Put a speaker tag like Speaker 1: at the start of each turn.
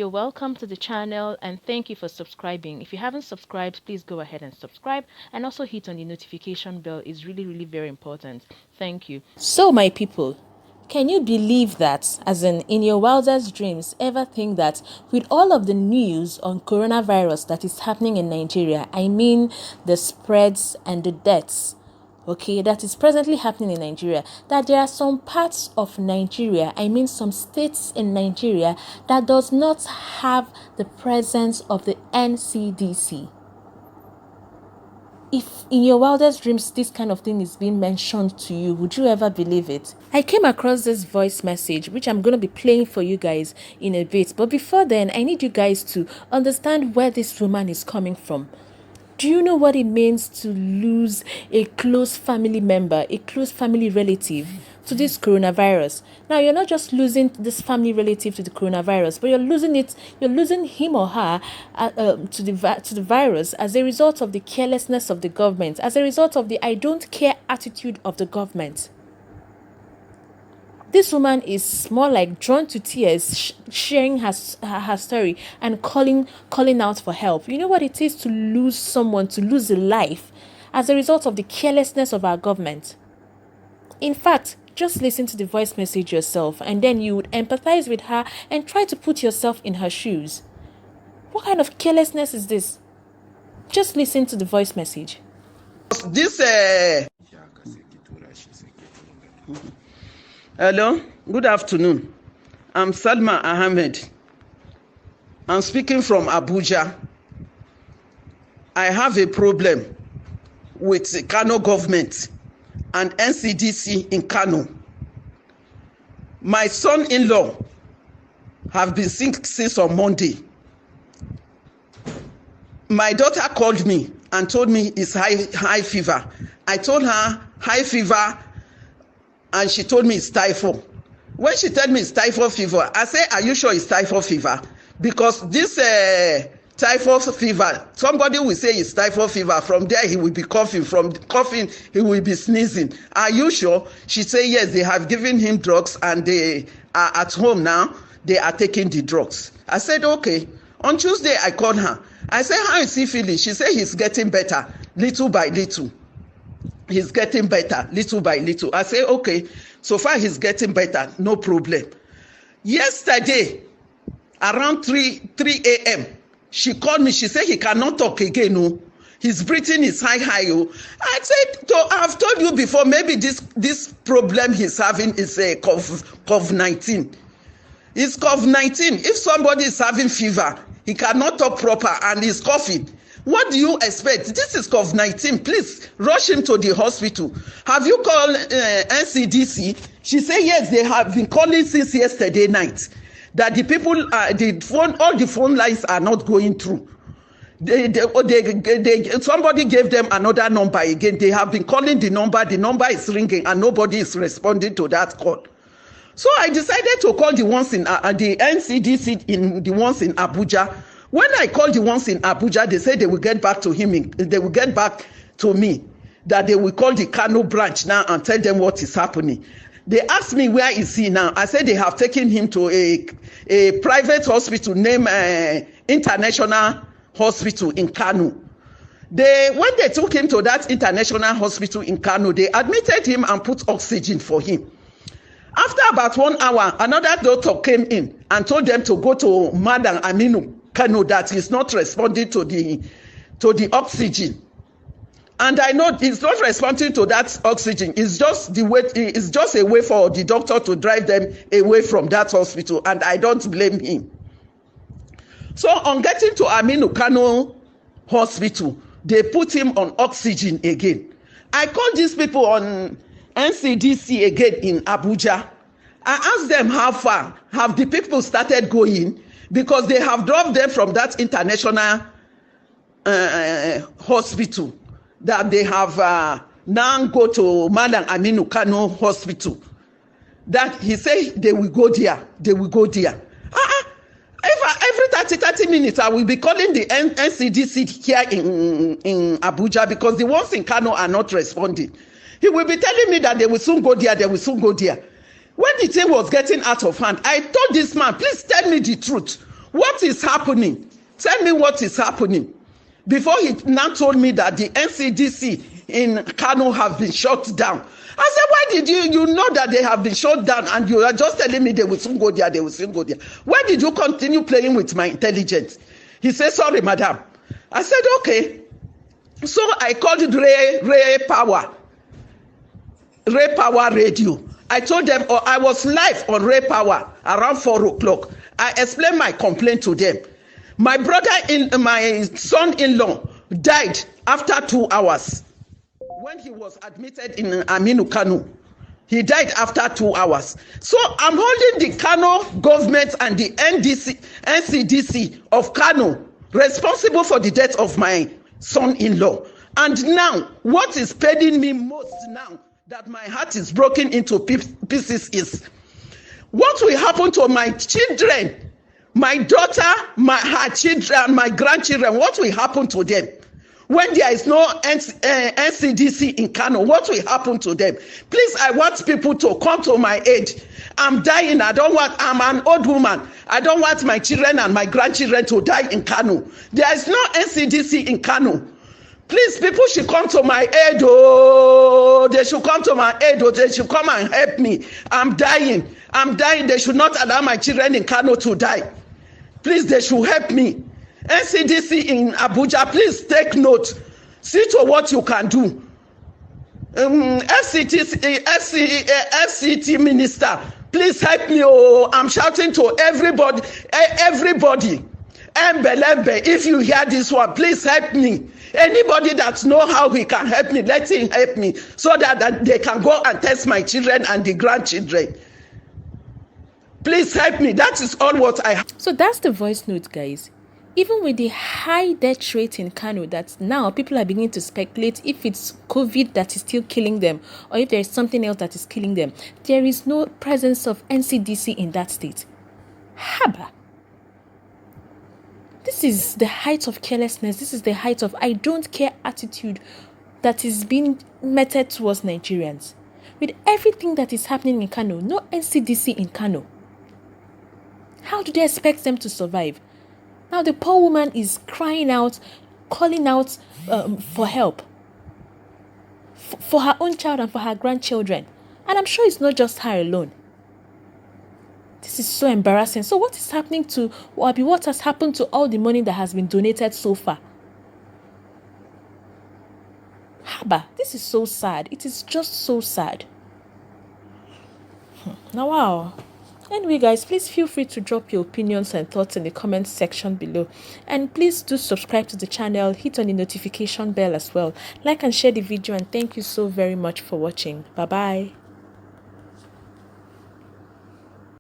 Speaker 1: you're welcome to the channel and thank you for subscribing. If you haven't subscribed, please go ahead and subscribe and also hit on the notification bell. It's really very important. Thank you. So my people, can you believe that, as in your wildest dreams, ever think that with all of the news on coronavirus that is happening in Nigeria, I mean the spreads and the deaths, okay, that is presently happening in Nigeria, that there are some parts of Nigeria, I mean some states in Nigeria, that does not have the presence of the Ncdc? If in your wildest dreams this kind of thing is being mentioned to you, would you ever believe it? I came across this voice message, which I'm going to be playing for you guys in a bit. But before then, I need you guys to understand where this woman is coming from. Do you know what it means to lose a close family member, a close family relative to this coronavirus? Now, you're not just losing this family relative to the coronavirus, but you're losing him or her to the virus as a result of the carelessness of the government, as a result of the I don't care attitude of the government. This woman is more like drawn to tears, sharing her story and calling out for help. You know what it is to lose someone, to lose a life as a result of the carelessness of our government? In fact, just listen to the voice message yourself and then you would empathize with her and try to put yourself in her shoes. What kind of carelessness is this? Just listen to the voice message.
Speaker 2: Hello, good afternoon. I'm Salma Ahmed. I'm speaking from Abuja. I have a problem with the Kano government and Ncdc in Kano. My son-in-law have been sick since on Monday. My daughter called me and told me it's high fever. I told her high fever, and she told me it's typhoid. When she told me it's typhoid fever, I said, are you sure it's typhoid fever? Because this typhoid fever, somebody will say it's typhoid fever. From there, he will be coughing. From coughing, he will be sneezing. Are you sure? She said, yes, they have given him drugs and they are at home now. They are taking the drugs. I said, okay. On Tuesday, I called her. I said, how is he feeling? She said, he's getting better, little by little. He's getting better, little by little. I say, okay, so far he's getting better, no problem. Yesterday, around 3 a.m., she called me. She said he cannot talk again. No, his breathing is high. Oh. I said, I've told you before, maybe this problem he's having is a COVID-19. It's COVID-19. If somebody is having fever, he cannot talk proper and he's coughing. What do you expect? This is COVID-19. Please rush him to the hospital. Have you called Ncdc? She said yes, they have been calling since yesterday night. That the people, all the phone lines are not going through. Somebody gave them another number again. They have been calling the number. The number is ringing and nobody is responding to that call. So I decided to call the ones in the Ncdc, in the ones in Abuja. When I called the ones in Abuja, they said they will get back to him. They will get back to me. That they will call the Kano branch now and tell them what is happening. They asked me where is he now. I said they have taken him to a private hospital named International Hospital in Kano. When they took him to that international hospital in Kano, they admitted him and put oxygen for him. After about 1 hour, another doctor came in and told them to go to Madam Aminu Kano, that he's not responding to the oxygen. And I know he's not responding to that oxygen. It's just a way for the doctor to drive them away from that hospital, and I don't blame him. So on getting to Aminu Kano Hospital, they put him on oxygen again. I called these people on Ncdc again in Abuja. I asked them how far have the people started going, because they have dropped them from that international hospital, that they have now go to Madam Aminu Kano Hospital. That he said they will go there. They will go there. Every 30 minutes, I will be calling the Ncdc here in Abuja, because the ones in Kano are not responding. He will be telling me that they will soon go there. They will soon go there. When the thing was getting out of hand, I told this man, please tell me the truth. What is happening? Tell me what is happening. Before he now told me that the Ncdc in Kano have been shut down. I said, why did you know that they have been shut down and you are just telling me they will soon go there, they will soon go there. Why did you continue playing with my intelligence? He said, sorry, madam. I said, okay. So I called Ray Power Radio. I told them, I was live on Ray Power around 4 o'clock. I explained my complaint to them. My son-in-law died after 2 hours. When he was admitted in Aminu Kano, he died after 2 hours. So I'm holding the Kano government and the Ncdc of Kano responsible for the death of my son-in-law. And now, what is paining me most now that my heart is broken into pieces is what will happen to my children, my daughter, her children, my grandchildren. What will happen to them? When there is no Ncdc in Kano, what will happen to them? Please, I want people to come to my aid. I'm dying. I'm an old woman. I don't want my children and my grandchildren to die in Kano. There is no Ncdc in Kano. Please, people should come to my aid. Oh, they should come to my aid. Oh, they should come and help me. I'm dying. They should not allow my children in Kano to die. Please, they should help me. Ncdc in Abuja, please take note. See to what you can do. FCT minister, please help me. Oh, I'm shouting to everybody. Embelembe, if you hear this one, please help me. Anybody that know how he can help me, let him help me so that they can go and test my children and the grandchildren. Please help me. That is all what I have.
Speaker 1: So that's the voice note, guys. Even with the high death rate in Kano, that now people are beginning to speculate if it's COVID that is still killing them or if there is something else that is killing them, there is no presence of Ncdc in that state. Haba. This is the height of carelessness. This is the height of I don't care attitude that is being meted towards Nigerians. With everything that is happening in Kano, no Ncdc in Kano. How do they expect them to survive? Now the poor woman is crying out, calling out for help. For her own child and for her grandchildren. And I'm sure it's not just her alone. This is so embarrassing. So what is happening to Wabi? What has happened to all the money that has been donated so far? Haba, this is so sad. It is just so sad. Now, wow. Anyway, guys, please feel free to drop your opinions and thoughts in the comment section below. And please do subscribe to the channel, hit on the notification bell as well. Like and share the video, and thank you so very much for watching. Bye-bye.